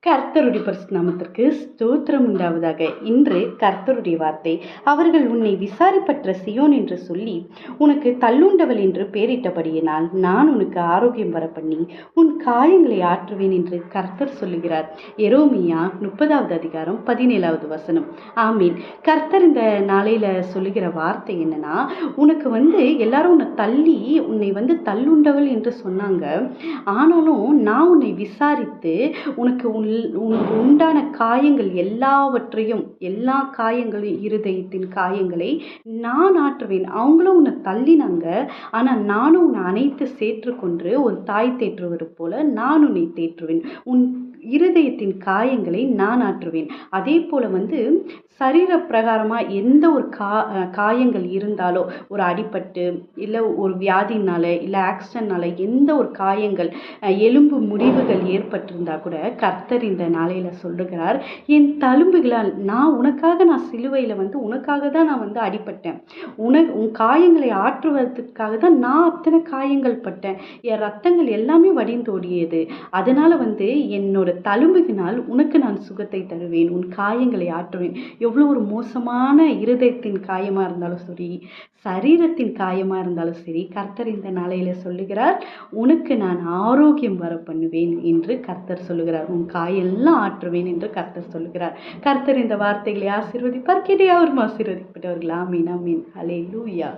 கர்த்தருடைய பரிசுத்த நாமத்திற்கு ஸ்தோத்திரம் உண்டாவதாக. இன்று கர்த்தருடைய வார்த்தை, அவர்கள் உன்னை விசாரிப்பற்ற சியோன் என்று சொல்லி உனக்கு தள்ளுண்டவள் என்று பெயரிட்டபடியினால் நான் உனக்கு ஆரோக்கியம் வர பண்ணி உன் காயங்களை ஆற்றுவேன் என்று கர்த்தர் சொல்லுகிறார். எரோமியா 30வது அதிகாரம் 17வது வசனம். ஆமீன். கர்த்தர் இந்த நாளையில சொல்லுகிற வார்த்தை என்னன்னா, உனக்கு எல்லாரும் உன்னை தள்ளுண்டவள் என்று சொன்னாங்க. ஆனாலும் நான் உன்னை விசாரித்து உனக்கு உண்டான காயங்கள் எல்லாவற்றையும், எல்லா காயங்களையும், இருதயத்தின் காயங்களை நான் ஆற்றுவேன். அவங்களும் உன்னை தள்ளினாங்க, ஆனா நானும் உன்னை அனைத்து சேற்றுக்கொன்று ஒரு தாய் தேற்றுவது போல நான் உன்னை தேற்றுவேன். உன் இருதயத்தின் காயங்களை நான் ஆற்றுவேன். அதே போல சரீர பிரகாரமா எந்த ஒரு காயங்கள் இருந்தாலோ, ஒரு அடிபட்டு இல்லை ஒரு வியாதினால இல்லை ஆக்சிடென்ட்னால எந்த ஒரு காயங்கள், எலும்பு முறிவுகள் ஏற்பட்டிருந்தா கூட கர்த்தர் இந்த நாளையில சொல்லுகிறார், என் தழும்புகளால் நான் சிலுவையில் உனக்காக தான் நான் அடிபட்டேன். உன் காயங்களை ஆற்றுவதற்காக தான் நான் அத்தனை காயங்கள் பட்டேன். என் ரத்தங்கள் எல்லாமே வடிந்தோடியது. அதனால என்னோட தழும்புகினால் உனக்கு நான் சுகத்தை தருவேன், உன் காயங்களை ஆற்றுவேன். எவ்வளோ ஒரு மோசமான இருதயத்தின் காயமாக இருந்தாலும் சரி, சரீரத்தின் காயமாக இருந்தாலும் சரி, கர்த்தர் இந்த நாளையில சொல்லுகிறார், உனக்கு நான் ஆரோக்கியம் வர பண்ணுவேன் என்று கர்த்தர் சொல்லுகிறார். உன் காயெல்லாம் ஆற்றுவேன் என்று கர்த்தர் சொல்லுகிறார். கர்த்தர் இந்த வார்த்தைகளை ஆசீர்வதிப்பார். கேட்டே அவரும் ஆசீர்வதிப்பட்டவர்கள். ஆமீன், ஆமீன். அல்லேலூயா.